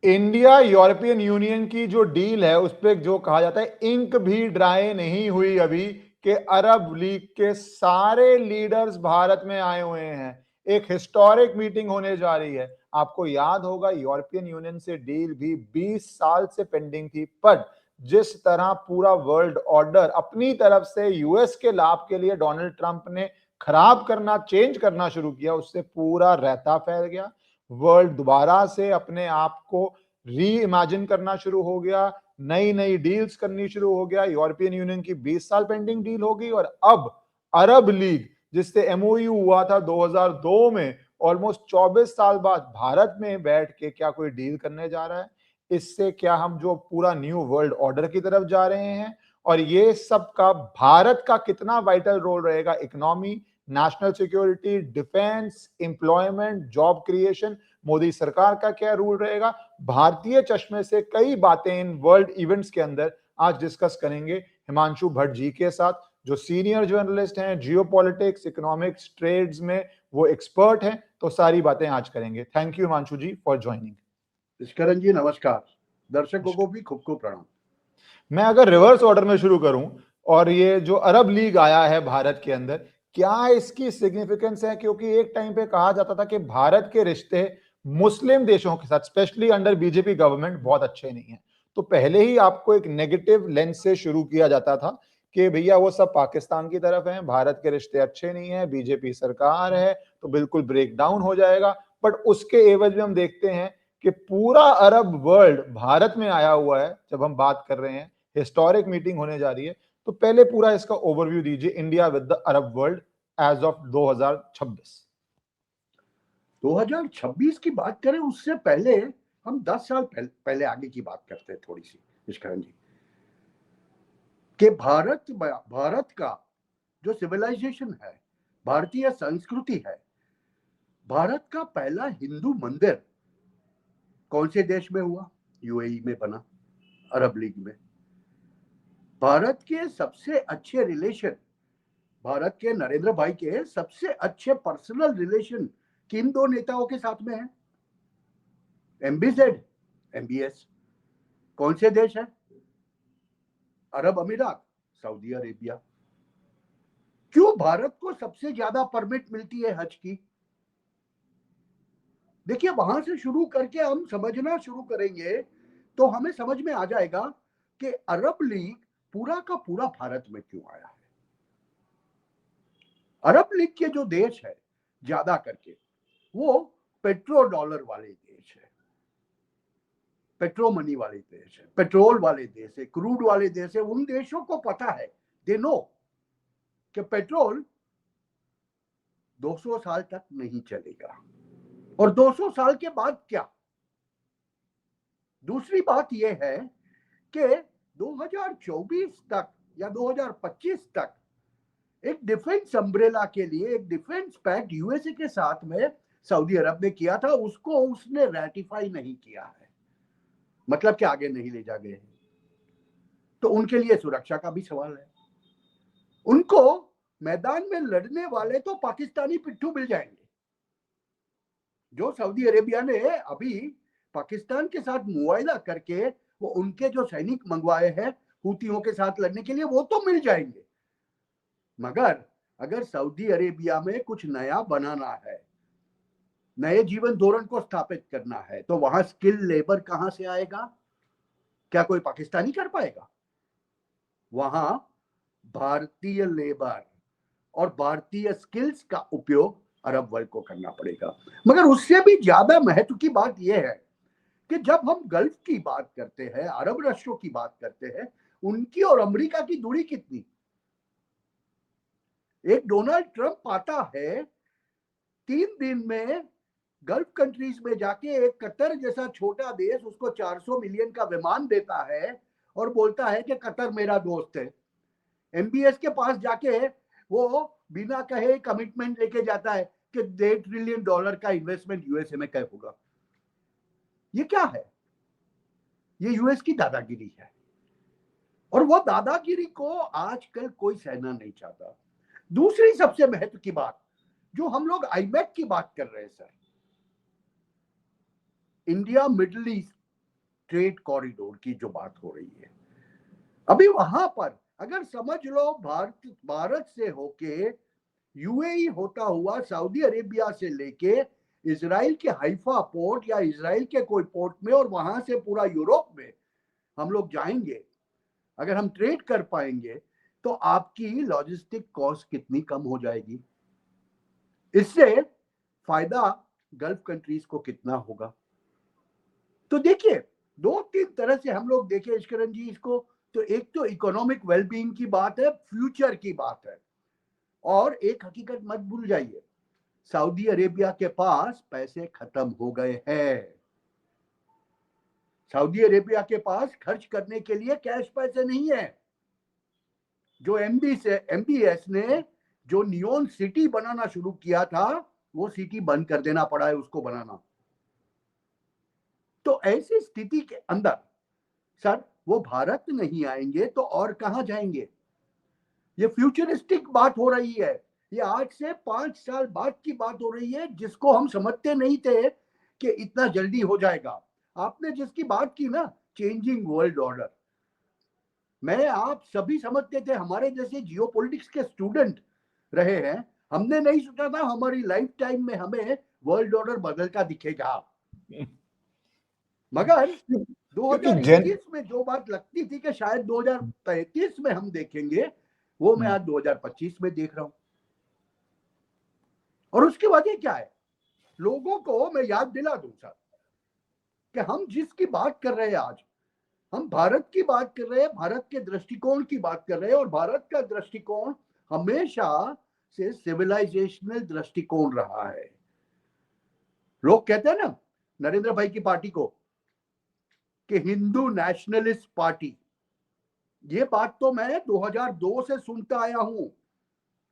India European union की जो deal है उस पर जो कहा जाता है, इंक भी ड्राई नहीं हुई अभी कि अरब लीग के सारे लीडर्स भारत में आए हुए हैं। एक हिस्टोरिक मीटिंग होने जा रही है। आपको याद होगा यूरोपियन यूनियन से डील भी 20 साल से पेंडिंग थी, पर जिस तरह पूरा वर्ल्ड ऑर्डर अपनी तरफ से यूएस के लाभ के लिए डोनाल्ड ट्रंप ने खराब करना, चेंज करना शुरू किया, उससे पूरा रहता फैल गया। वर्ल्ड दोबारा से अपने आप को री इमेजिन करना शुरू हो गया, नई नई डील्स करनी शुरू हो गया। यूरोपियन यूनियन की 20 साल पेंडिंग डील हो गई और अब अरब लीग जिससे एमओयू हुआ था 2002 में, ऑलमोस्ट 24 साल बाद भारत में बैठ के क्या कोई डील करने जा रहा है। इससे क्या हम जो पूरा न्यू वर्ल्ड ऑर्डर की तरफ जा रहे हैं, और ये सब का भारत का कितना वाइटल रोल रहेगा, economy, national security, defence, employment, job creation, Modi सरकार का क्या रूल रहेगा, भारतीय चश्मे से कई बातें इन वर्ल्ड इवेंट्स के अंदर आज डिस्कस करेंगे हिमांशु भट्ट जी के साथ, जो सीनियर जर्नलिस्ट हैं, जियोपॉलिटिक्स, इकोनॉमिक्स, ट्रेड्स में वो एक्सपर्ट हैं। तो सारी बातें आज करेंगे। Thank you Himanshu ji for joining. Pushkaran ji नमस्कार, दर्शकों को भी खूब खूब प्रणाम। मैं अगर रिवर्स ऑर्डर में शुरू करूं, और ये जो अरब लीग आया है भारत के अंदर, क्या इसकी सिग्निफिकेंस है? क्योंकि एक टाइम पे कहा जाता था कि भारत के रिश्ते मुस्लिम देशों के साथ, स्पेशली अंडर बीजेपी गवर्नमेंट, बहुत अच्छे नहीं है। तो पहले ही आपको एक नेगेटिव लेंस से शुरू किया जाता था कि भैया वो सब पाकिस्तान की तरफ हैं, भारत के रिश्ते अच्छे नहीं है, बीजेपी सरकार है तो बिल्कुल ब्रेक डाउन हो जाएगा। बट उसके एवज में हम देखते हैं कि पूरा अरब वर्ल्ड भारत में आया हुआ है। जब हम बात कर रहे हैं, हिस्टोरिक मीटिंग होने जा रही है, तो पहले पूरा इसका ओवरव्यू दीजिए, India with the Arab world as of 2026। 2026 की बात करें उससे पहले हम 10 साल पहले आगे की बात करते हैं थोड़ी सी पुष्करण जी, कि भारत का जो सिविलाइजेशन है, भारतीय संस्कृति है, भारत का पहला हिंदू मंदिर कौन से देश में हुआ? यूएई में बना, अरब लीग में। भारत के सबसे अच्छे रिलेशन, भारत के नरेंद्र भाई के सबसे अच्छे पर्सनल रिलेशन किन दो नेताओं के साथ में है? एमबीजेड, एमबीएस। कौन से देश है? अरब अमीरात, सऊदी अरेबिया। क्यों भारत को सबसे ज्यादा परमिट मिलती है हज की? देखिए, वहां से शुरू करके हम समझना शुरू करेंगे तो हमें समझ में आ जाएगा कि अरब लीग पूरा का पूरा भारत में क्यों आया है। अरब लीग के जो देश है ज्यादा करके वो पेट्रो डॉलर वाले देश है, पेट्रो मनी वाले देश है, पेट्रोल वाले देश है, क्रूड वाले देश है। उन देशों को पता है, दे नो कि पेट्रोल 200 साल तक नहीं चलेगा, और 200 साल के बाद क्या। दूसरी बात यह है कि 2024 तक या 2025 तक एक डिफेंस अम्ब्रेला के लिए एक डिफेंस पैक्ट यूएसए के साथ में सऊदी अरब ने किया था, उसको उसने रैटिफाई नहीं किया है, मतलब कि आगे नहीं ले जा गए। तो उनके लिए सुरक्षा का भी सवाल है। उनको मैदान में लड़ने वाले तो पाकिस्तानी पिट्ठू मिल जाएंगे। जो सऊदी अरेबिया ने अभी पाकिस्तान के साथ मुआयना करके वो उनके जो सैनिक मंगवाए हैं हुतियों के साथ लड़ने के लिए, वो तो मिल जाएंगे। मगर अगर सऊदी अरेबिया में कुछ नया बनाना है, नए जीवन धोरण को स्थापित करना है, तो वहां स्किल लेबर कहां से आएगा? क्या कोई पाकिस्तानी कर पाएगा? वहां भारतीय लेबर और भारतीय स्किल्स का उपयोग अरब वर्ल्ड को करना पड़ेगा। मगर उससे भी ज्यादा महत्व की बात यह है कि जब हम गल्फ की बात करते हैं, अरब राष्ट्रों की बात करते हैं, उनकी और अमेरिका की दूरी कितनी? एक डोनाल्ड ट्रंप आता है, 3 दिन में गल्फ कंट्रीज में जाके एक कतर जैसा छोटा देश उसको 400 मिलियन का विमान देता है और बोलता है कि कतर मेरा दोस्त है। एमबीएस के पास जाके वो बिना कहे कमिटमेंट लेके जाता है कि $1.5 ट्रिलियन का इन्वेस्टमेंट यूएसए में कब होगा। ये क्या है? ये यूएस की दादागिरी है, और वो दादागिरी को आजकल कोई सहना नहीं चाहता। दूसरी सबसे महत्व की बात, जो हम लोग आईमैक की बात कर रहे हैं sir, India middle east trade corridor की जो बात हो रही है, अभी वहां पर अगर समझ लो भारत से होके यूएई होता हुआ सऊदी अरेबिया से लेके इजराइल के हाइफा पोर्ट या इजराइल के कोई पोर्ट में और वहां से पूरा यूरोप में हम लोग जाएंगे, अगर हम ट्रेड कर पाएंगे तो आपकी लॉजिस्टिक कॉस्ट कितनी कम हो जाएगी। इससे फायदा गल्फ कंट्रीज को कितना होगा। तो देखिए, दो तीन तरह से हम लोग देखें इश्करन जी इसको, तो एक तो इकोनॉमिक वेलबींग की बात है, फ्यूचर की बात है, और एक हकीकत मत भूल जाइए, सऊदी अरेबिया के पास पैसे खत्म हो गए हैं। सऊदी अरेबिया के पास खर्च करने के लिए कैश पैसे नहीं है। जो एमबीएस ने जो नियोन सिटी बनाना शुरू किया था, वो सिटी बंद कर देना पड़ा है उसको बनाना। तो ऐसी स्थिति के अंदर सर वो भारत नहीं आएंगे तो और कहां जाएंगे। ये फ्यूचरिस्टिक बात हो रही है, ये आज से 5 साल बाद की बात हो रही है, जिसको हम समझते नहीं थे कि इतना जल्दी हो जाएगा। आपने जिसकी बात की ना, चेंजिंग वर्ल्ड ऑर्डर, मैं आप सभी समझते थे, हमारे जैसे जियोपॉलिटिक्स के स्टूडेंट रहे हैं, हमने नहीं सोचा था हमारी लाइफ टाइम में हमें वर्ल्ड ऑर्डर बदलता दिखेगा। मगर 2021 में जो बात लगती थी कि शायद 2035 में हम देखेंगे, वो मैं आज 2025 में देख रहा हूं। और उसकी वजह क्या है, लोगों को मैं याद दिला दूं सर कि हम जिसकी बात कर रहे हैं आज, हम भारत की बात कर रहे हैं, भारत के दृष्टिकोण की बात कर रहे हैं, और भारत का दृष्टिकोण हमेशा से सिविलाइजेशनल दृष्टिकोण रहा है। लोग कहते हैं ना नरेंद्र भाई की पार्टी को कि हिंदू नेशनलिस्ट पार्टी, ये बात तो मैं 2002 से सुनता आया हूं।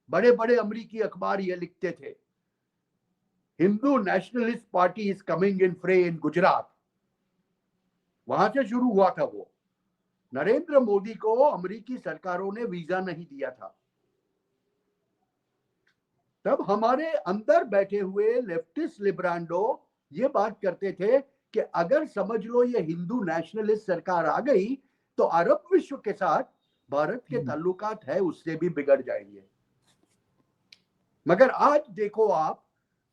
बड़े बड़े अमेरिकी अखबार ये लिखते थे, Hindu nationalist party is coming in फ्रे इन गुजरात। वहां से शुरू हुआ था वो। नरेंद्र मोदी को अमेरिकी सरकारों ने वीजा नहीं दिया था, तब हमारे अंदर बैठे हुए लेफ्टिस्ट लिब्रांडो ये बात करते थे कि अगर समझ लो ये हिंदू नेशनलिस्ट सरकार आ गई तो अरब विश्व के साथ भारत के ताल्लुकात है उससे भी बिगड़ जाएंगे। मगर आज देखो, आप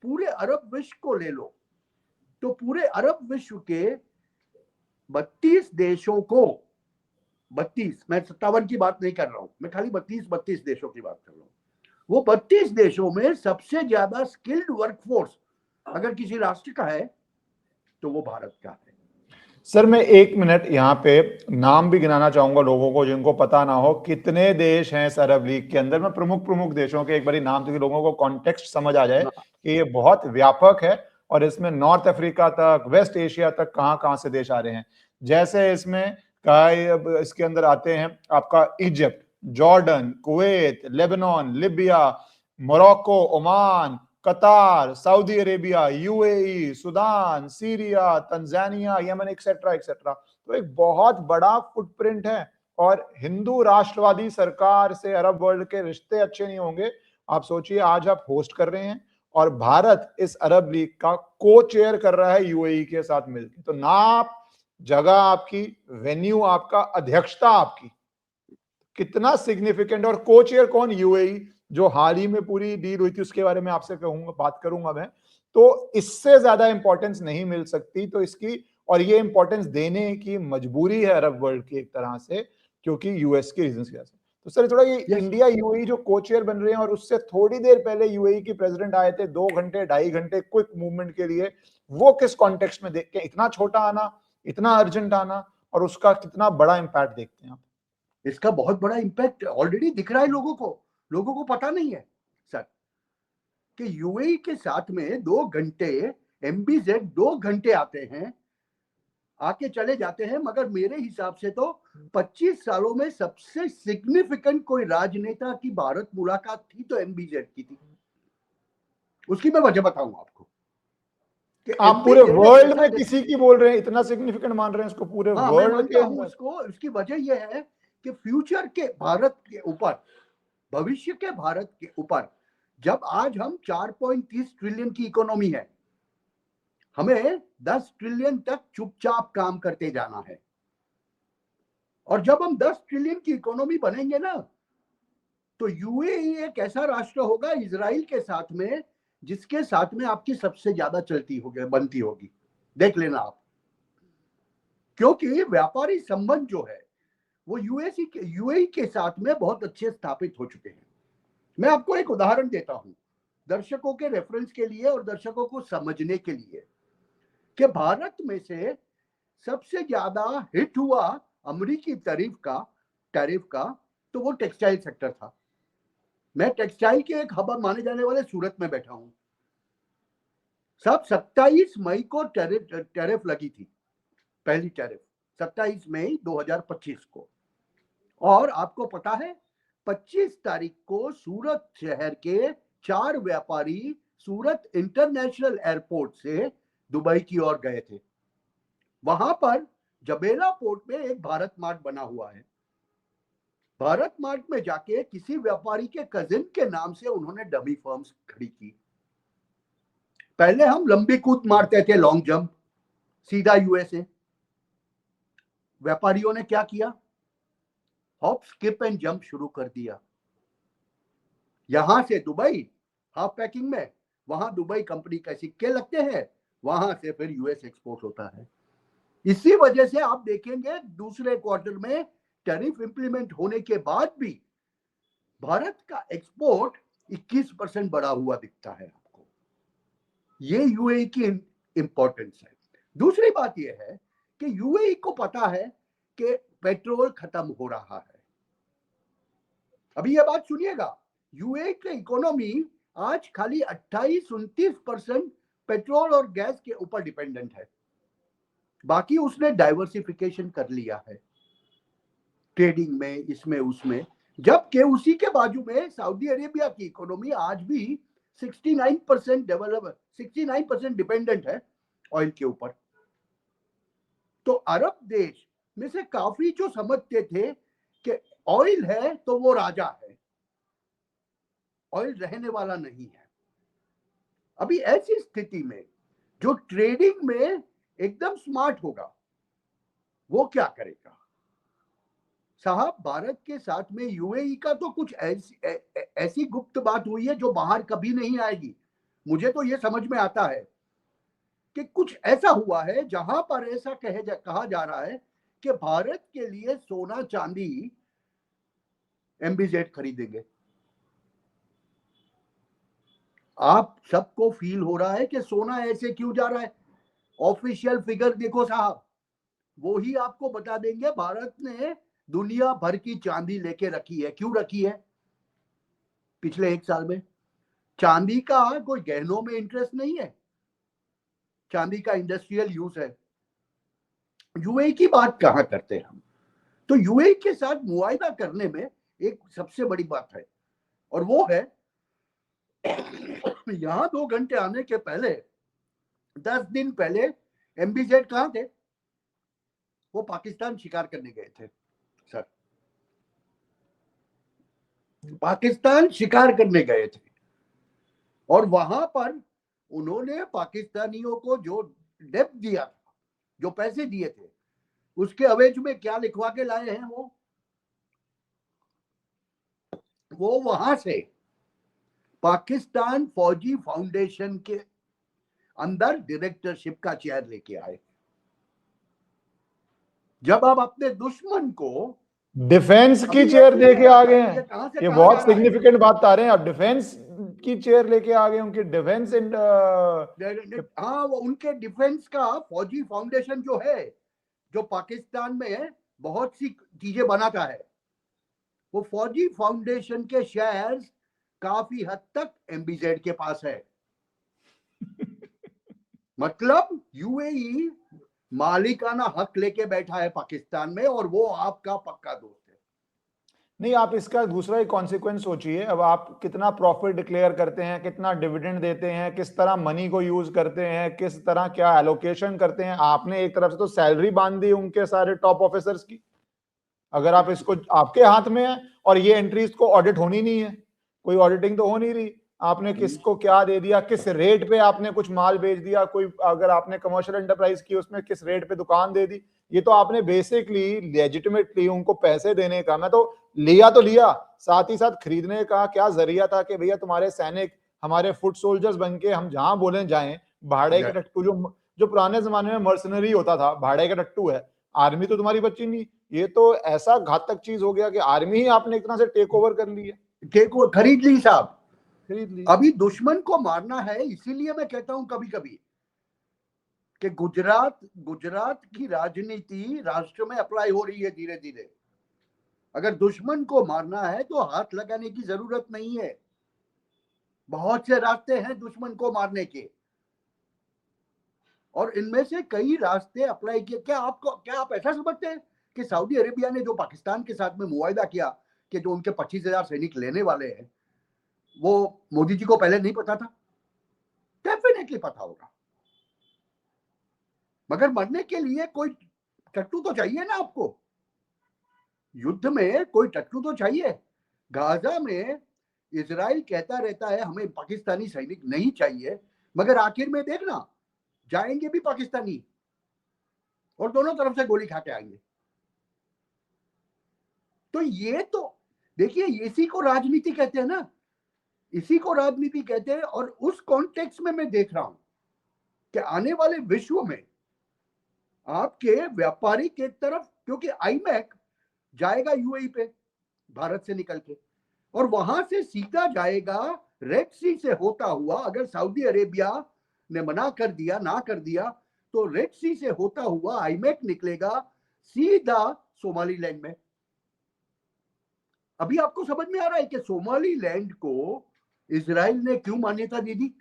पूरे अरब विश्व को ले लो तो पूरे अरब विश्व के 32 देशों को, 32, मैं 57 की बात नहीं कर रहा हूं, मैं खाली 32 देशों की बात कर रहा हूं। वो 32 देशों में सबसे ज्यादा स्किल्ड वर्कफोर्स अगर किसी राष्ट्र का है तो वो भारत का है। सर मैं 1 मिनट यहाँ पे नाम भी गिनाना चाहूंगा लोगों को जिनको पता ना हो, कितने देश हैं इस अरब लीग के अंदर। मैं प्रमुख देशों के एक बारी नाम, क्योंकि लोगों को कॉन्टेक्स्ट समझ आ जाए कि ये बहुत व्यापक है और इसमें नॉर्थ अफ्रीका तक, वेस्ट एशिया तक कहां से देश आ रहे हैं। जैसे इसमें इसके अंदर आते हैं आपका Egypt, Jordan, Kuwait, Lebanon, Libya, Morocco, Oman, Qatar, Saudi Arabia, UAE, Sudan, Syria, Tanzania, Yemen, etcetera etcetera. तो एक बहुत बड़ा फुटप्रिंट है। और हिंदू राष्ट्रवादी सरकार से अरब वर्ल्ड के रिश्ते अच्छे नहीं होंगे। आप सोचिए, आज आप होस्ट कर रहे हैं और भारत इस अरब लीग का को चेयर कर रहा है यूएई के साथ मिलकर। तो ना आप जगह आपकी, वेन्यू आपका, अध्यक्षता आपकी, कितना सिग्निफिकेंट। और को चेयर कौन? यूएई, जो हाल ही में पूरी डील हुई थी उसके बारे में आपसे कहूंगा, बात करूंगा मैं। तो इससे ज्यादा इंपॉर्टेंस नहीं मिल सकती तो इसकी, और ये इंपॉर्टेंस देने की मजबूरी है अरब वर्ल्ड की एक तरह से, क्योंकि यूएस के रीजन की वजह से। तो सर थोड़ा ये इंडिया यूएई जो को चेयर बन रहे हैं, और उससे थोड़ी देर पहले यूएई की प्रेसिडेंट आए थे 2 घंटे 2.5 घंटे क्विक मूवमेंट के लिए, वो किस कॉन्टेक्स्ट में देख के, इतना छोटा आना, इतना अर्जेंट आना, और उसका कितना बड़ा इंपैक्ट देखते हैं आप? इसका बहुत बड़ा इंपैक्ट ऑलरेडी दिख रहा है लोगों को पता नहीं है सर कि यूएई के साथ में 2 घंटे एमबीजेड 2 घंटे आते हैं, आके चले जाते हैं। मगर मेरे हिसाब से तो 25 सालों में सबसे सिग्निफिकेंट कोई राजनेता की भारत मुलाकात थी तो एमबीजेड की थी। उसकी मैं वजह बताऊंगा आपको। आप पूरे वर्ल्ड में किसी की बोल रहे हैं, इतना सिग्निफिकेंट मान रहे हैं इसको पूरे वर्ल्ड के अंदर? उसकी वजह यह है कि फ्यूचर के भारत के ऊपर, भविष्य के भारत के ऊपर, जब आज हम 4.30 ट्रिलियन की इकोनॉमी है, हमें 10 ट्रिलियन तक चुपचाप काम करते जाना है। और जब हम 10 ट्रिलियन की इकोनॉमी बनेंगे ना, तो यूएई एक ऐसा राष्ट्र होगा इजराइल के साथ में, जिसके साथ में आपकी सबसे ज्यादा चलती होगी, बनती होगी, देख लेना आप। क्योंकि व्यापारी संबंध जो है वो यूएई के साथ में बहुत अच्छे स्थापित हो चुके हैं। मैं आपको एक उदाहरण देता हूं दर्शकों के रेफरेंस के लिए और दर्शकों को समझने के लिए, कि भारत में से सबसे ज्यादा हिट हुआ अमेरिकी टैरिफ का तो वो टेक्सटाइल सेक्टर था। मैं टेक्सटाइल के एक हब माने जाने वाले सूरत में बैठा हूं। सब 27 मई को टैरिफ लगी थी, पहली टैरिफ 27 मई 2025 को। और आपको पता है 25 तारीख को सूरत शहर के 4 व्यापारी सूरत इंटरनेशनल एयरपोर्ट से दुबई की ओर गए थे। वहां पर जबेला पोर्ट में एक भारत मार्ट बना हुआ है। भारत मार्ट में जाके किसी व्यापारी के कजिन के नाम से उन्होंने डमी फर्म्स खड़ी की। पहले हम लंबी कूद मारते थे, लॉन्ग जंप, सीधा यूएसए। व्यापारियों ने क्या किया? हॉप स्किप एंड जंप शुरू कर दिया। यहां से दुबई हाफ पैकिंग में, वहां दुबई कंपनी के सिक्के लगते हैं, वहां से फिर यूएस एक्सपोर्ट होता है। इसी वजह से आप देखेंगे दूसरे क्वार्टर में टैरिफ इंप्लीमेंट होने के बाद भी भारत का एक्सपोर्ट 21% बढ़ा हुआ दिखता है आपको। ये यूएई की इंपॉर्टेंस है। दूसरी बात यह है कि यूएई को पता है कि पेट्रोल खत्म हो रहा है। अभी यह बात सुनिएगा, यूएई की इकोनॉमी आज खाली 28-29% पेट्रोल और गैस के ऊपर डिपेंडेंट है। बाकी उसने डाइवर्सिफिकेशन कर लिया है ट्रेडिंग में, इसमें उसमें। जबकि उसी के बाजू में सऊदी अरेबिया की इकोनॉमी आज भी 69% डिपेंडेंट है ऑयल के ऊपर। तो अरब देश में से काफी जो समझते थे कि ऑयल है तो वो राजा है, ऑयल रहने वाला नहीं है। अभी ऐसी स्थिति में जो ट्रेडिंग में एकदम स्मार्ट होगा वो क्या करेगा? साहब, भारत के साथ में यूएई का तो कुछ ऐसी गुप्त बात हुई है जो बाहर कभी नहीं आएगी। मुझे तो ये समझ में आता है कि कुछ ऐसा हुआ है जहां पर ऐसा कहा जा रहा है कि भारत के लिए सोना चांदी एमबीजेड खरीदेंगे। आप सबको फील हो रहा है कि सोना ऐसे क्यों जा रहा है? ऑफिशियल फिगर देखो साहब, वो ही आपको बता देंगे। भारत ने दुनिया भर की चांदी लेके रखी है। क्यों रखी है? पिछले 1 साल में चांदी का कोई गहनों में इंटरेस्ट नहीं है, चांदी का इंडस्ट्रियल यूज है। यूएई की बात कहां करते हैं हम? तो यूएई के साथ मुआयदा करने में एक सबसे बड़ी बात है, और वो है यहां 2 घंटे आने के पहले 10 दिन पहले एमबीजेड कहां थे? वो पाकिस्तान शिकार करने गए थे सर, पाकिस्तान शिकार करने गए थे। और वहां पर उन्होंने पाकिस्तानियों को जो डेप्थ दिया था, जो पैसे दिए थे, उसके अवेज में क्या लिखवा के लाए हैं? वो वहां से पाकिस्तान फौजी फाउंडेशन के अंदर डायरेक्टरशिप का चेयर लेके आए। जब आप अपने दुश्मन को डिफेंस की चेयर लेके आ गए हैं, ये बहुत सिग्निफिकेंट बात आ रहे हैं। आप डिफेंस की चेयर लेके आ गए, उनकी डिफेंस हाँ, वो उनके डिफेंस का फौजी फाउंडेशन जो है, जो पाकिस्तान में बहुत सी चीजें बनाता है, वो फौजी फाउंडेशन के शेयर्स काफी हद तक एमबीजेड के पास है। मतलब यूएई मालिकाना हक लेके बैठा है पाकिस्तान में, और वो आपका पक्का दोस्त है। नहीं, आप इसका दूसरा ही कॉन्सिक्वेंस सोचिए। अब आप कितना प्रॉफिट डिक्लेयर करते हैं, कितना डिविडेंड देते हैं, किस तरह मनी को यूज करते हैं, किस तरह क्या एलोकेशन करते हैं। आपने एक तरफ से तो सैलरी बांध दी उनके सारे टॉप ऑफिसर्स की। अगर आप इसको, आपके हाथ में है, और ये एंट्रीज को ऑडिट होनी नहीं है, कोई ऑडिटिंग तो हो नहीं रही, आपने किसको क्या दे दिया, किस रेट पे आपने कुछ माल बेच दिया, कोई अगर आपने कमर्शियल एंटरप्राइज की उसमें किस रेट पे दुकान दे दी, ये तो आपने बेसिकली लेजिटिमेटली उनको पैसे देने का, मैं तो लिया, साथ ही साथ खरीदने का क्या जरिया था कि भैया तुम्हारे सैनिक हमारे फुट सोल्जर्स बन के हम जहां बोले जाएं, भाड़े के टट्टू, जो जो पुराने जमाने में मर्सनरी होता था, भाड़े का टट्टू है, आर्मी तो तुम्हारी बच्ची नहीं। ये तो ऐसा घातक चीज हो गया कि आर्मी ही आपने इतना से टेक ओवर कर ली है, खरीद ली साहब, खरीद ली। अभी दुश्मन को मारना है। इसीलिए मैं कहता हूं कभी कभी कि गुजरात की राजनीति राष्ट्र में अप्लाई हो रही है धीरे धीरे। अगर दुश्मन को मारना है तो हाथ लगाने की जरूरत नहीं है, बहुत से रास्ते हैं दुश्मन को मारने के, और इनमें से कई रास्ते अप्लाई किए। क्या आप ऐसा समझते हैं कि सऊदी अरेबिया ने जो पाकिस्तान के साथ में मुआहिदा किया कि जो उनके 25,000 सैनिक लेने वाले हैं, वो मोदी जी को पहले नहीं पता था? डेफिनेटली पता होगा, मगर मरने के लिए कोई टट्टू तो चाहिए ना आपको। युद्ध में कोई टट्टू तो चाहिए। गाजा में इजराइल कहता रहता है हमें पाकिस्तानी सैनिक नहीं चाहिए, मगर आखिर में देखना जाएंगे भी पाकिस्तानी और दोनों तरफ से गोली खा के आएंगे। तो ये तो देखिए, इसी को राजनीति कहते हैं ना, इसी को राजनीति कहते हैं। और उस कॉन्टेक्स्ट में मैं देख रहा हूं कि आने वाले विश्व में आपके व्यापारी के तरफ, क्योंकि आईमैक जाएगा यूएई पे भारत से निकल के, और वहां से सीधा जाएगा रेड सी से होता हुआ। अगर सऊदी अरेबिया ने मना कर दिया, ना कर दिया, तो रेड सी से होता हुआ आईमैक निकलेगा सीधा सोमालीलैंड में। अभी आपको समझ में आ रहा है कि सोमालीलैंड को इजराइल ने क्यों मान्यता दे दी?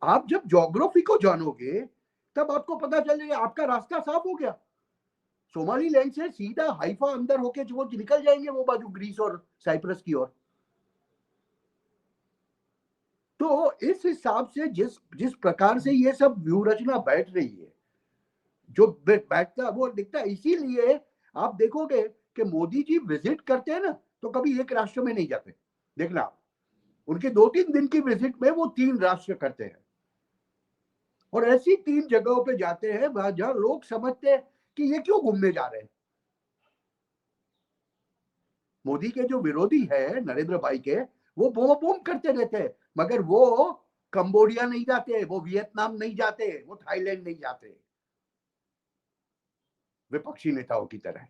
आप जब ज्योग्राफी को जानोगे तब आपको पता चलेगा, आपका रास्ता साफ हो गया। सोमालीलैंड से सीधा हाइफा अंदर होके जो निकल जाएंगे वो बाजू ग्रीस और साइप्रस की ओर। तो इस हिसाब से जिस प्रकार से ये सब व्यू रचना बैठ रही है, जो बैठता वो दिखता है। इसीलिए आप देखोगे कि मोदी जी विजिट करते हैं ना, तो कभी एक राष्ट्र में नहीं जाते। देखना, उनके 2-3 दिन की विजिट में वो 3 राष्ट्र करते हैं, और ऐसी 3 जगहों पे जाते हैं जहां लोग समझते हैं कि ये क्यों घूमने जा रहे हैं। मोदी के जो विरोधी है नरेंद्र भाई के, वो बूम बूम करते रहते हैं, मगर वो कंबोडिया नहीं जाते, वो वियतनाम नहीं जाते, वो थाईलैंड नहीं जाते, विपक्षी नेताओं की तरह।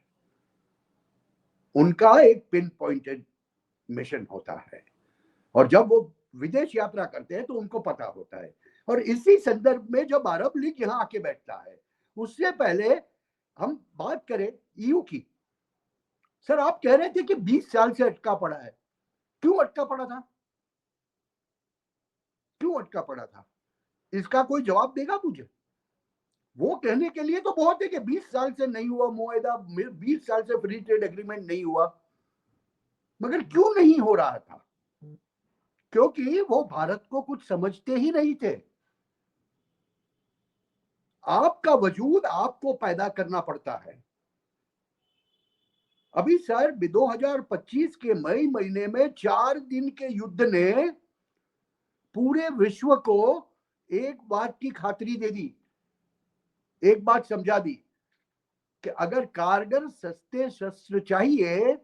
उनका एक पिन पॉइंटेड मिशन होता है, और जब वो विदेश यात्रा करते हैं तो उनको पता होता है। और इसी संदर्भ में जब अरब लीग यहां आके बैठता है, उससे पहले हम बात करें ईयू की। सर, आप कह रहे थे कि 20 साल से अटका पड़ा है। क्यों अटका पड़ा था? क्यों अटका पड़ा था? इसका कोई जवाब देगा मुझे? वो कहने के लिए तो बहुत है कि 20 साल से नहीं हुआ मुआहिदा, 20 साल से फ्री ट्रेड एग्रीमेंट नहीं हुआ, मगर क्यों नहीं हो रहा था? क्योंकि वो भारत को कुछ समझते ही नहीं थे। आपका वजूद आपको पैदा करना पड़ता है। अभी सर 2025 के मई महीने में 4 दिन के युद्ध ने पूरे विश्व को एक बात की खातरी दे दी, एक बात समझा दी कि अगर कारगर सस्ते शस्त्र चाहिए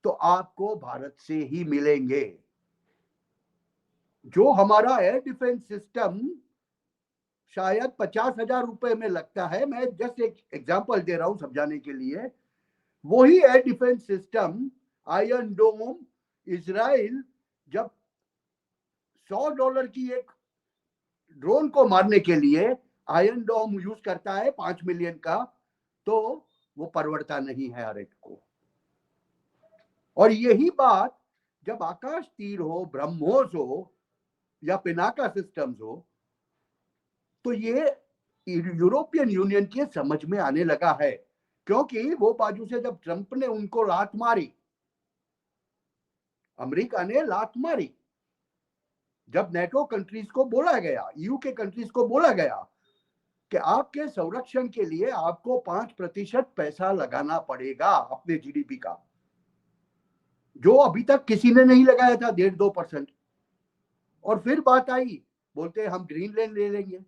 तो आपको भारत से ही मिलेंगे। जो हमारा एयर डिफेंस सिस्टम शायद 50,000 रुपए में लगता है, मैं जस्ट एक एग्जांपल दे रहा हूं समझाने के लिए, वही एयर डिफेंस सिस्टम आयरन डोम इजराइल जब $100 की एक ड्रोन को मारने के लिए आयरन डोम यूज करता है 5 मिलियन का, तो वो परवड़ता नहीं है हर एक को। और यही बात जब आकाश तीर हो, ब्रह्मोस हो, या पिनाका सिस्टम्स हो, तो ये यूरोपियन यूनियन के समझ में आने लगा है। क्योंकि वो बाजू से जब ट्रंप ने उनको लात मारी, अमेरिका ने लात मारी, जब नेटो कंट्रीज को बोला गया, ईयू के कंट्रीज को बोला गया कि आपके संरक्षण के लिए आपको 5% पैसा लगाना पड़ेगा अपने जीडीपी का, जो अभी तक किसी ने नहीं लगाया था, 1.5-2%। और फिर बात आई, बोलते हैं हम ग्रीनलैंड ले लेंगे।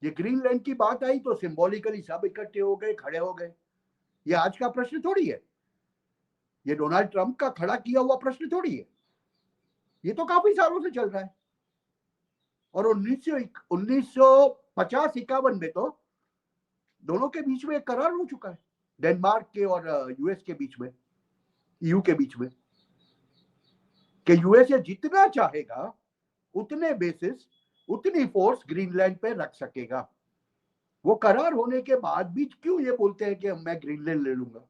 ये ग्रीनलैंड की बात आई तो सिंबॉलिकली सब इकट्ठे हो गए, खड़े हो गए। ये आज का प्रश्न थोड़ी है, ये डोनाल्ड ट्रंप का खड़ा किया हुआ प्रश्न थोड़ी है, ये तो काफी सालों से चल रहा है। और 1950-51 में तो दोनों के बीच में एक करार हो चुका है, डेनमार्क के और यूएस के बीच में, ईयू के बीच में, कि यूएसए जितना चाहेगा उतने बेसिस, उतनी फोर्स ग्रीनलैंड पे रख सकेगा। वो करार होने के बाद भी क्यों ये बोलते हैं कि मैं ग्रीनलैंड ले लूंगा?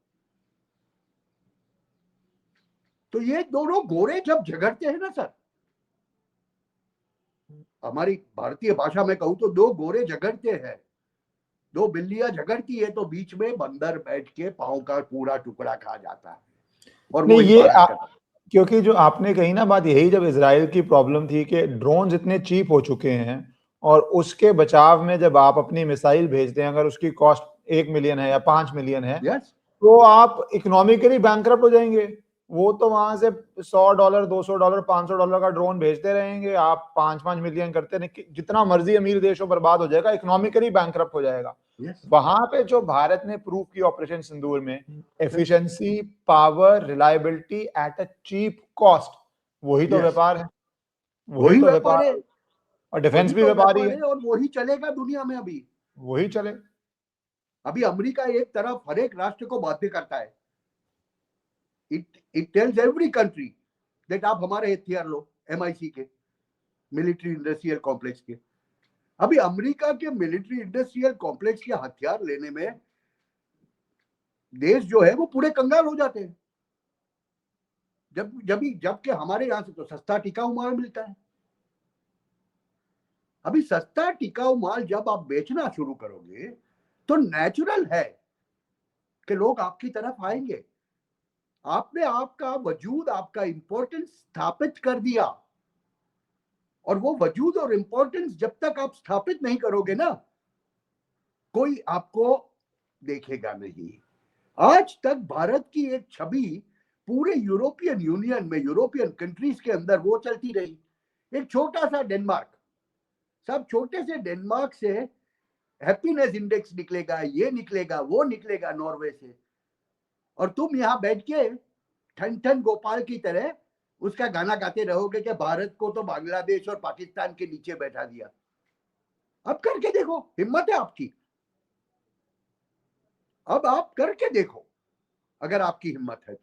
तो ये दोनों घोड़े जब झगड़ते हैं ना सर, हमारी भारतीय भाषा में कहूं तो दो घोड़े झगड़ते हैं, दो बिल्लियां झगड़ती है, तो बीच में बंदर बैठ के पांव का पूरा टुकड़ा खा जाता है और वो नहीं, ये इबारत करता है। क्योंकि जो आपने कही ना बात, यही जब इजराइल की प्रॉब्लम थी कि ड्रोन इतने चीप हो चुके हैं और उसके बचाव में जब आप अपनी मिसाइल भेजते हैं, अगर उसकी कॉस्ट 1 मिलियन है या 5 मिलियन है, यस, तो आप इकोनॉमिकली बैंकरप्ट हो जाएंगे। वो तो वहां से $100, $200, $500 का ड्रोन भेजते रहेंगे, आप 5-5 मिलियन करते रहे, जितना मर्जी अमीर देश हो बर्बाद हो जाएगा, इकोनॉमिकली बैंकरप्ट हो जाएगा। यस, वहां पे जो भारत ने प्रूव किया ऑपरेशन सिंदूर में, efficiency, power, reliability at a cheap cost, वही तो यस, व्यापार है, वही वही तो व्यापार व्यापार है, है। और डिफेंस वही भी तो व्यापार ही व्यापार है, है, और वही चलेगा दुनिया में। अभी वही चले। अभी अमेरिका एक तरफ हर एक राष्ट्र को बाध्य करता है, it tells every country that आप हमारे हथियार लो, एमआईसी के, मिलिट्री इंडस्ट्रियल कॉम्प्लेक्स के। अभी अमेरिका के मिलिट्री इंडस्ट्रियल कॉम्प्लेक्स के हथियार लेने में देश जो है वो पूरे कंगाल हो जाते हैं, जबकि हमारे यहां से तो सस्ता टिकाऊ माल मिलता है। अभी सस्ता टिकाऊ माल जब आप बेचना शुरू करोगे तो नेचुरल है कि लोग आपकी तरफ आएंगे। आपने आपका वजूद, आपका इंपॉर्टेंस स्थापित कर दिया, और वो वजूद और इंपॉर्टेंस जब तक आप स्थापित नहीं करोगे ना, कोई आपको देखेगा नहीं। आज तक भारत की एक छवि पूरे यूरोपियन यूनियन में, यूरोपियन कंट्रीज के अंदर वो चलती रही, एक छोटा सा डेनमार्क, सब छोटे से डेनमार्क से हैप्पीनेस इंडेक्स निकलेगा, ये निकलेगा, वो निकलेगा नॉर्वे से, और तुम यहां बैठ के ठन ठन गोपाल की तरह उसका गाना गाते रहोगे कि भारत को तो बांग्लादेश और पाकिस्तान के नीचे बैठा दिया। अब करके देखो, हिम्मत है आपकी, अब आप करके देखो, अगर आपकी हिम्मत है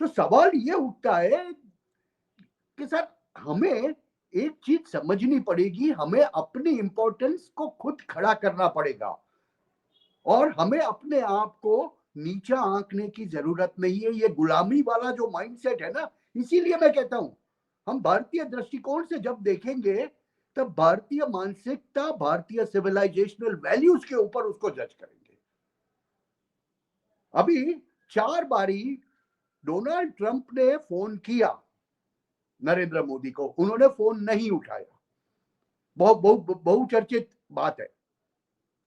तो सवाल ये उठता है कि सर हमें एक चीज समझनी पड़ेगी, हमें अपनी इंपॉर्टेंस को खुद खड़ा करना पड़ेगा, और हमें अपने आप को नीचा आंकने की जरूरत नहीं है। ये गुलामी वाला जो माइंडसेट है ना, इसीलिए मैं कहता हूं, हम भारतीय दृष्टिकोण से जब देखेंगे तब भारतीय मानसिकता, भारतीय सिविलाइजेशनल वैल्यूज के ऊपर उसको जज करेंगे। अभी 4 बारी डोनाल्ड ट्रंप ने फोन किया नरेंद्र मोदी को, उन्होंने फोन नहीं उठाया। बहुत बहुचर्चित बात है,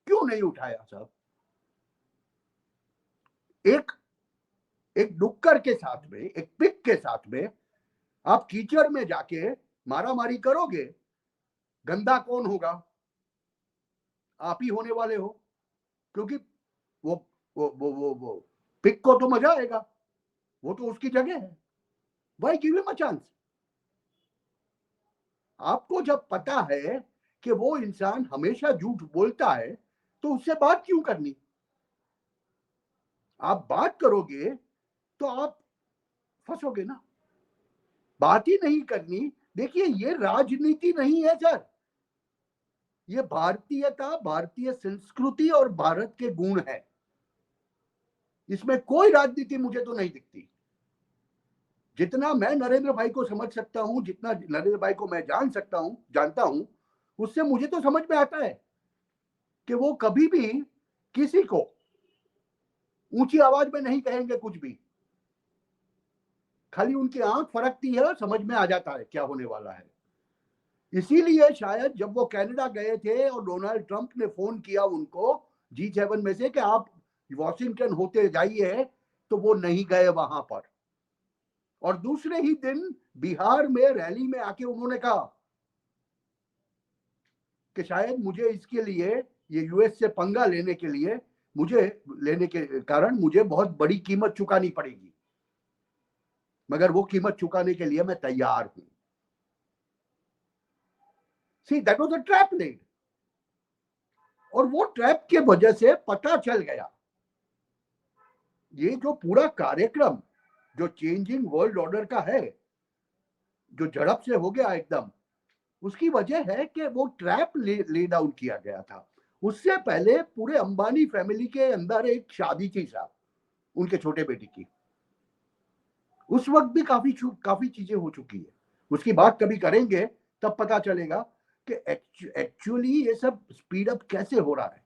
क्यों नहीं उठाया साहब? एक एक डुक्कर के साथ में, एक पिक के साथ में आप कीचड़ में जाके मारामारी करोगे, गंदा कौन होगा? आप ही होने वाले हो, क्योंकि वो वो पिक को तो मजा आएगा, वो तो उसकी जगह है। Why give him a chance? आपको जब पता है कि वो इंसान हमेशा झूठ बोलता है, तो उससे बात क्यों करनी? आप बात करोगे तो आप फंसोगे ना, बात ही नहीं करनी। देखिए, ये राजनीति नहीं है सर, ये भारतीयता, भारतीय संस्कृति और भारत के गुण है। इसमें कोई राजनीति मुझे तो नहीं दिखती। जितना मैं नरेंद्र भाई को समझ सकता हूं, जितना नरेंद्र भाई को मैं जानता हूं, उससे मुझे तो समझ में आता है कि वो कभी भी किसी को ऊंची आवाज में नहीं कहेंगे कुछ भी, खाली उनकी आंख फरकती है और समझ में आ जाता है क्या होने वाला है। इसीलिए शायद जब वो कनाडा गए थे और डोनाल्ड ट्रंप ने फोन किया उनको G7 में से कि आप वॉशिंगटन होते जाइए तो वो नहीं गए वहां पर। और दूसरे ही दिन बिहार में रैली में आके उन्होंने कहा कि शायद मुझे इसके लिए, ये यूएस से पंगा लेने के लिए, मुझे लेने के कारण मुझे बहुत बड़ी कीमत चुकानी पड़ेगी, मगर वो कीमत चुकाने के लिए मैं तैयार हूं। See that was a trap laid. और वो ट्रैप के वजह से पता चल गया, ये जो पूरा कार्यक्रम जो चेंजिंग वर्ल्ड ऑर्डर का है, जो झड़प से हो गया एकदम, उसकी वजह है कि वो ट्रैप ले डाउन किया गया था। उससे पहले पूरे अंबानी फैमिली के अंदर एक शादी थी साहब, उनके छोटे बेटे की। उस वक्त भी काफी चीजें हो चुकी है, उसकी बात कभी करेंगे तब पता चलेगा कि एक्चुअली ये सब स्पीड अप कैसे हो रहा है।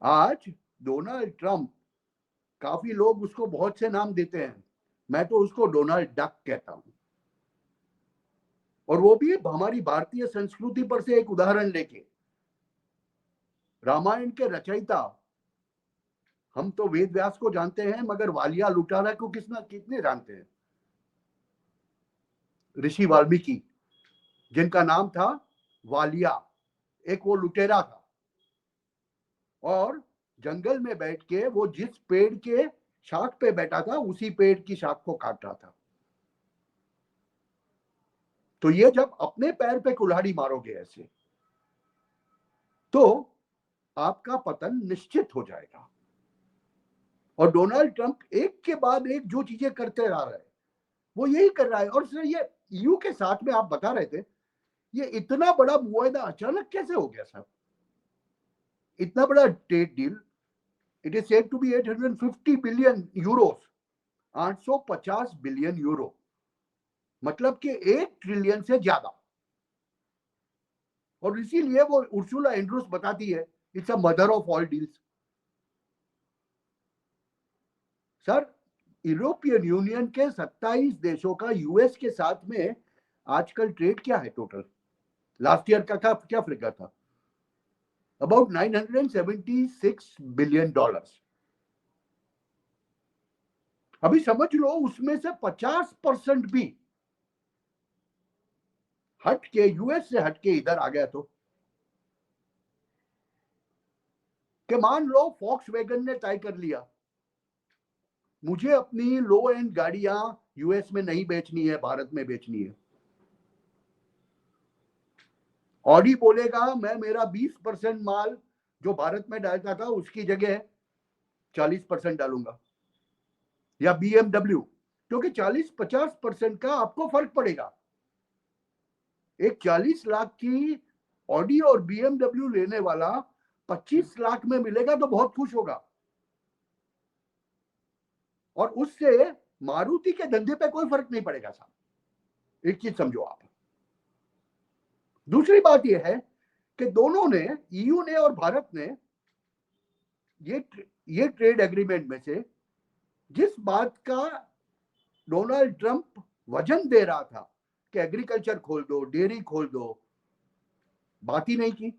आज डोनाल्ड ट्रंप, काफी लोग उसको बहुत से नाम देते हैं, मैं तो उसको डोनाल्ड डक कहता हूं। और वो भी हमारी भारतीय संस्कृति पर से एक उदाहरण लेके, रामायण के रचयिता, हम तो वेद व्यास को जानते हैं, मगर वालिया लुटारा को कितने जानते हैं? ऋषि वाल्मीकि, जिनका नाम था वालिया, एक वो लुटेरा था, और जंगल में बैठ के वो जिस पेड़ के शाख पे बैठा था उसी पेड़ की शाख को काट रहा था। तो ये जब अपने पैर पे कुल्हाड़ी मारोगे ऐसे, तो आपका पतन निश्चित हो जाएगा। और डोनाल्ड ट्रंप एक के बाद एक जो चीजें करते रह रहा है, वो यही कर रहा है। और सर ये ईयू के साथ में आप बता रहे थे, ये इतना बड़ा मुआहदा अचानक कैसे हो गया साहब? इतना बड़ा trade deal, it is said to be 850 billion euros, 850 billion euro, मतलब कि 1 ट्रिलियन से ज्यादा। और इसीलिए वो उर्सुला एंड्रूस बताती है it's a mother of all deals. Sir, European union के 27 देशों का यूएस के साथ में आजकल ट्रेड क्या है टोटल? लास्ट ईयर का क्या फिगर था? About $976 billion. अभी समझ लो उसमें से 50% भी हट के, यूएस से हट के इधर आ गया, तो कि मान लो फॉक्सवैगन ने तय कर लिया मुझे अपनी लो एंड गाड़ियां यूएस में नहीं बेचनी है, भारत में बेचनी है। ऑडी बोलेगा मैं मेरा 20% माल जो भारत में डालता था उसकी जगह 40% डालूंगा, या बीएमडब्ल्यू, क्योंकि 40-50% का आपको फर्क पड़ेगा। एक 40 लाख की ऑडी और बीएमडब्ल्यू लेने वाला 25 लाख में मिलेगा तो बहुत खुश होगा, और उससे मारुति के धंधे पे कोई फर्क नहीं पड़ेगा साहब। एक चीज समझो आप। दूसरी बात यह है कि दोनों ने, ईयू ने और भारत ने, ये ट्रेड एग्रीमेंट में से जिस बात का डोनाल्ड ट्रंप वजन दे रहा था कि एग्रीकल्चर खोल दो, डेयरी खोल दो, बात ही नहीं की।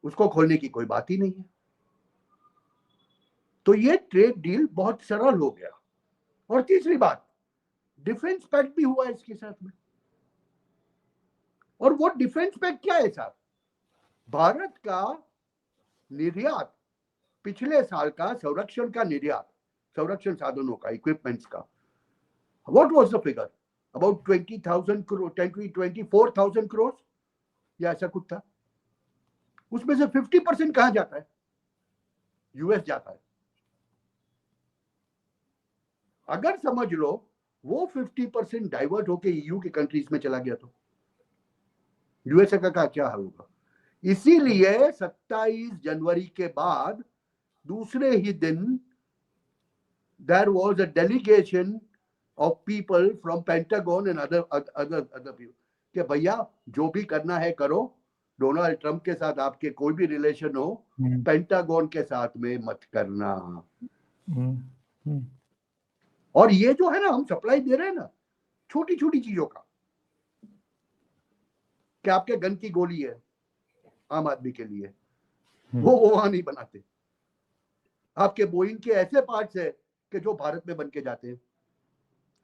उसको खोलने की कोई बात ही नहीं है। तो ये ट्रेड डील बहुत सरल हो गया। और तीसरी बात, डिफेंस पैक्ट भी हुआ इसके साथ में। और वो डिफेंस पैक्ट क्या है साहब? भारत का निर्यात, पिछले साल का संरक्षण का निर्यात, संरक्षण साधनों का, इक्विपमेंट्स का, what was the figure? About 20,000 crore, 24,000 crore या ऐसा कुछ था। उसमें से 50% कहां जाता है? यूएस जाता है। अगर समझ लो वो 50% डाइवर्ट होके ईयू के कंट्रीज में चला गया तो यूएसए का क्या हाल होगा? इसीलिए 27 जनवरी के बाद दूसरे ही दिन there was a delegation of people from Pentagon and other people कि भैया जो भी करना है करो, डोनाल्ड ट्रंप के साथ आपके कोई भी रिलेशन हो, पेंटागन के साथ में मत करना। और ये जो है ना, हम सप्लाई दे रहे हैं ना छोटी छोटी चीजों का, कि आपके गन की गोली है आम आदमी के लिए, वो वहां नहीं बनाते। आपके बोइंग के ऐसे पार्ट्स है कि जो भारत में बन के जाते हैं,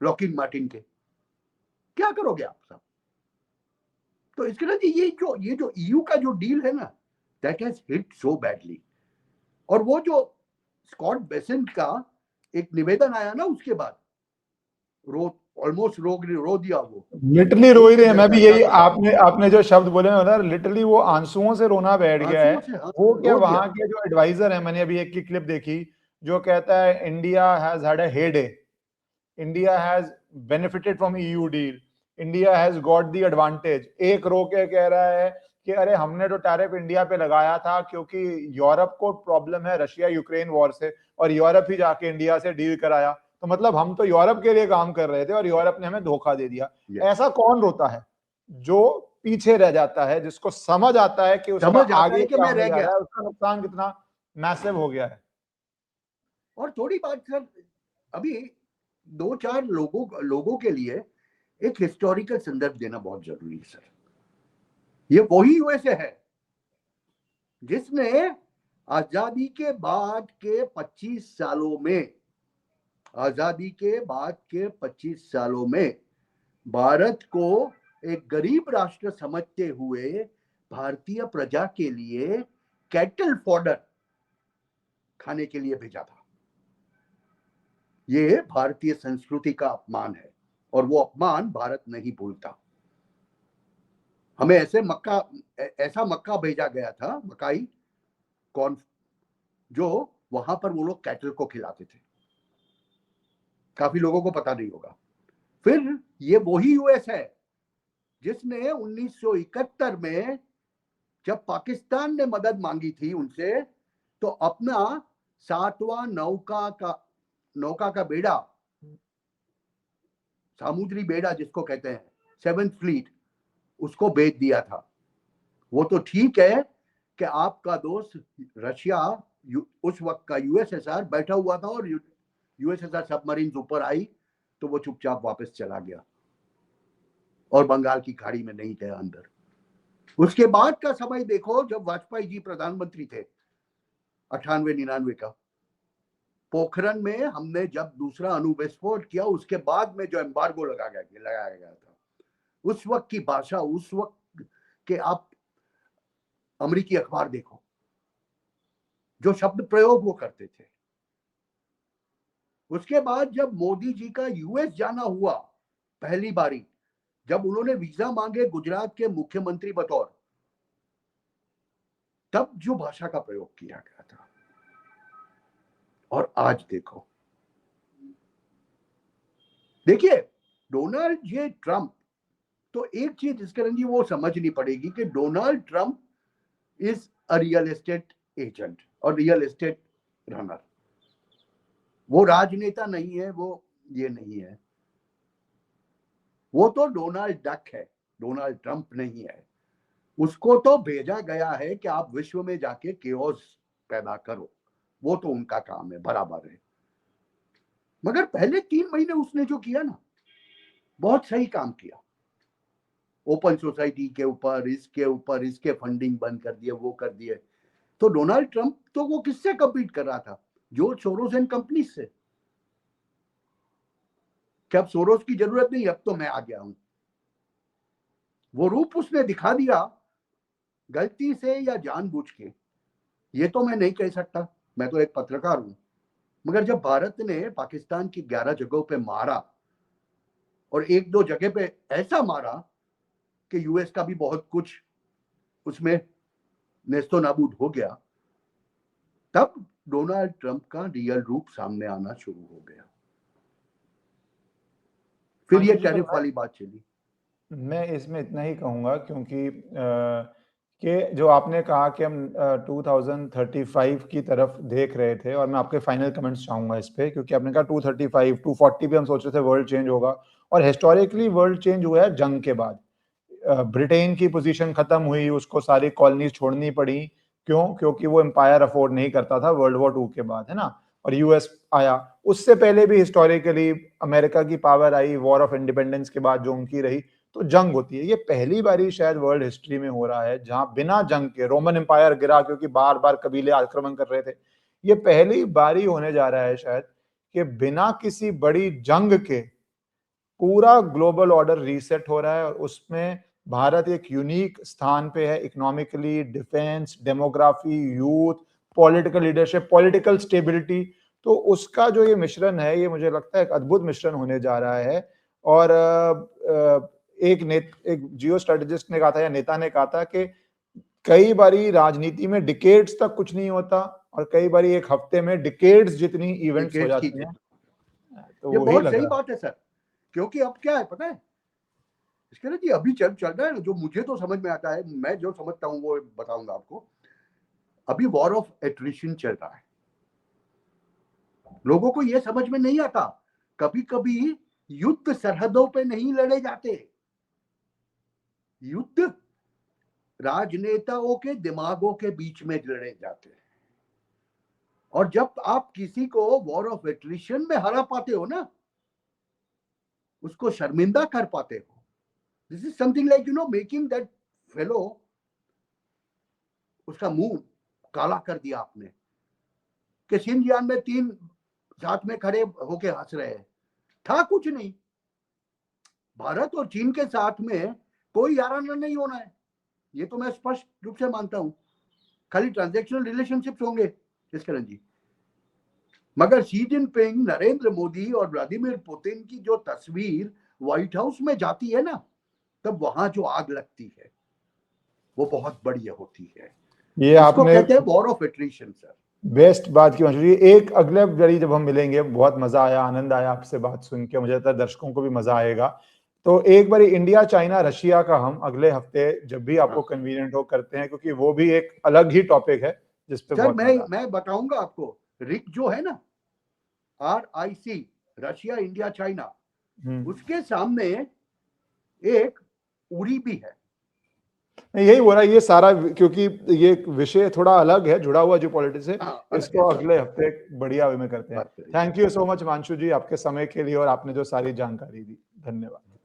लॉकहीड मार्टिन के, क्या करोगे आप सब? तो इसके लिए ये जो ईयू का जो डील है ना, that has hit so badly. और वो जो स्कॉट बेसेंट का एक निवेदन आया ना, उसके बाद ऑलमोस्ट रो दिया वो, लिटरली रो ही रहे हैं। मैं भी यही, था। आपने जो शब्द बोले ना, लिटरली वो आंसुओं से रोना बैठ गया है। आंसुओं से वो क्या, रो दिया। वहां के जो एडवाइजर है, मैंने अभी एक की क्लिप देखी जो कहता है India has had a heyday, India has benefited from EU deal, India has got the advantage. एक रो के कह रहा है कि अरे हमने तो टैरिफ इंडिया पे लगाया था क्योंकि यूरोप को प्रॉब्लम है रशिया यूक्रेन वॉर से, और यूरोप ही जाके इंडिया से डील कराया। तो मतलब हम तो यूरोप के लिए काम कर रहे थे और यूरोप ने हमें धोखा दे दिया। ऐसा कौन रोता है? जो पीछे रह जाता है, जिसको समझ आता है कि उसका समझ आता आगे है कि क्या मैं होने रह जा गया। रहा है, उसका नुकसान कितना मैसिव हो गया है। और थोड़ी बात सर, अभी दो चार लोगों के लिए एक हिस्टोरिकल संदर्भ देना बहुत जरूरी है सर। ये वही यूएसए है जिसने आजादी के बाद के 25 सालों में, आजादी के बाद के 25 सालों में भारत को एक गरीब राष्ट्र समझते हुए भारतीय प्रजा के लिए कैटल फॉडर खाने के लिए भेजा था। ये भारतीय संस्कृति का अपमान है और वो अपमान भारत नहीं भूलता। हमें ऐसा मक्का भेजा गया था, मकाई कॉर्न, जो वहां पर वो लोग कैटल को खिलाते थे। काफी लोगों को पता नहीं होगा। फिर ये वही यूएस है जिसने 1971 में जब पाकिस्तान ने मदद मांगी थी उनसे, तो अपना 7वां नौका का बेड़ा, समुद्री बेड़ा जिसको कहते हैं, 7th फ्लीट, उसको भेज दिया था। वो तो ठीक है कि आपका दोस्त रशिया, उस वक्त का यूएसएसआर बैठा हुआ था और यूएसएसआर सबमरीन ऊपर आई तो वो चुपचाप वापस चला गया और बंगाल की खाड़ी में नहीं गया अंदर। उसके बाद का समय देखो, जब वाजपेयी जी प्रधानमंत्री थे 98-99 का, पोखरण में हमने जब दूसरा अणु विस्फोट किया, उसके बाद में जो एम्बार्गो लगाया गया था, उस वक्त की भाषा, उस वक्त के आप अमेरिकी अखबार देखो, जो शब्द प्रयोग वो करते थे। उसके बाद जब मोदी जी का यूएस जाना हुआ पहली बारी, जब उन्होंने वीजा मांगे गुजरात के मुख्यमंत्री बतौर, तब जो भाषा का प्रयोग किया गया था, और आज देखिए डोनाल्ड जे ट्रंप, तो एक चीज इसके रंगी वो समझनी पड़ेगी कि Donald Trump is a real estate agent और रियल एस्टेट रनर। वो राजनेता नहीं है, वो ये नहीं है, वो तो डोनाल्ड डक है, डोनाल्ड ट्रंप नहीं है। उसको तो भेजा गया है कि आप विश्व में जाके केओस पैदा करो, वो तो उनका काम है, बराबर है। मगर पहले 3 महीने उसने जो किया ना, बहुत सही काम किया। ओपन सोसाइटी के ऊपर, इसके फंडिंग बंद कर दिए, वो कर दिए। तो डोनाल्ड ट्रंप तो वो किससे कम्पीट कर रहा था? जॉर्ज सोरोस एंड कंपनी से। कि अब सोरोस की जरूरत नहीं, अब तो मैं आ गया हूं। वो रूप उसने दिखा दिया, गलती से या जानबूझ के, ये तो मैं नहीं कह सकता, मैं तो एक पत्रकार हूं। मगर जब भारत ने पाकिस्तान की 11 जगहों पे मारा और 1-2 जगह पे ऐसा मारा कि यूएस का भी बहुत कुछ उसमें नेस्तो नाबूद हो गया, तब डोनाल्ड ट्रंप का रियल रूप सामने आना शुरू हो गया। फिर ये टैरिफ वाली बात चली। मैं इसमें इतना ही कहूंगा, क्योंकि कि जो आपने कहा कि हम 2035 की तरफ देख रहे थे, और मैं आपके फाइनल कमेंट्स चाहूंगा इस पे, क्योंकि आपने कहा 235 240 भी हम सोच रहे थे वर्ल्ड चेंज होगा, और हिस्टोरिकली वर्ल्ड चेंज हुआ है जंग के बाद। ब्रिटेन की पोजीशन खत्म हुई, उसको सारी कॉलोनीज छोड़नी पड़ी। क्यों? क्योंकि वो एम्पायर अफोर्ड नहीं करता था वर्ल्ड वॉर 2 के बाद, है ना। और यूएस आया। उससे पहले भी हिस्टोरिकली अमेरिका की power I war of independence के बाद, जो उनकी रही। तो जंग होती है, ये पहली बारी शायद वर्ल्ड हिस्ट्री में हो रहा है जहां बिना जंग के रोमन एम्पायर गिरा, क्योंकि बार बार कबीले आक्रमण कर रहे थे। ये पहली बारी होने जा रहा है शायद कि बिना किसी बड़ी जंग के पूरा ग्लोबल ऑर्डर रीसेट हो रहा है, और उसमें भारत एक यूनिक स्थान पे है economically, defence, demography, youth, political leadership, political stability. तो उसका जो ये मिश्रण है, ये मुझे लगता है एक अद्भुत मिश्रण होने जा रहा है। और एक जियो स्ट्रेटेजिस्ट ने कहा था या नेता ने कहा था कि कई बारी राजनीति में डिकेड्स तक कुछ नहीं होता, और कई बारी एक हफ्ते में डिकेड्स जितनी इवेंट्स हो जाती हैं। तो ये वही बहुत लग सही रहा है। बात है सर, क्योंकि अब क्या है पता है इसके लिए जी, अभी चल रहा है ना, जो मुझे तो समझ में आता है, मैं जो समझता हूँ वो बताऊंगा आपको। अभी वॉर ऑफ एट्रिशन चल रहा है। लोगों को ये समझ में नहीं आता, कभी कभी युद्ध सरहदों पे नहीं लड़े जाते, युद्ध राजनेताओं के दिमागों के बीच में लड़े जाते हैं। और जब आप किसी को वॉर ऑफ एट्रिशन में हरा पाते हो ना, उसको शर्मिंदा कर पाते हो, this is something like making that fellow, उसका मुंह काला कर दिया आपने, कि सिंधियान में 3 साथ में खड़े होके हंस रहे हैं, था कुछ नहीं। भारत और चीन के साथ में कोई याराना नहीं होना है, ये तो मैं स्पष्ट रूप से मानता हूं। खाली ट्रांजैक्शनल रिलेशनशिप्स होंगे इसकरण जी। मगर शी जिनपिंग, नरेंद्र मोदी और व्लादिमीर पुतिन की जो तस्वीर व्हाइट हाउस में जाती है ना, तब वहां जो आग लगती है वो बहुत बड़ी होती है। ये इसको आपने कहते हैं war of attrition sir. Best बात की मंशू जी। एक अगले बारी जब हम मिलेंगे, बहुत मजा आया, आनंद आया आपसे बात सुन के, मुझे लगता है दर्शकों को भी मजा आएगा। तो एक बारी इंडिया चाइना रशिया का हम अगले हफ्ते जब भी आपको कन्वीनियंट हो करते हैं, क्योंकि वो भी एक अलग ही टॉपिक है जिसपे सर बहुत मजा मैं बताऊंगा आपको, रिक जो है ना, RIC, रशिया इंडिया चाइना, उसके सामने एक उरी भी है। यही हो रहा है ये सारा, क्योंकि ये विषय थोड़ा अलग है, जुड़ा हुआ जो पॉलिटिक्स से, इसको अगले हफ्ते बढ़िया वे में करते हैं। Thank you so much Himanshu ji, आपके समय के लिए और आपने जो सारी जानकारी दी, धन्यवाद।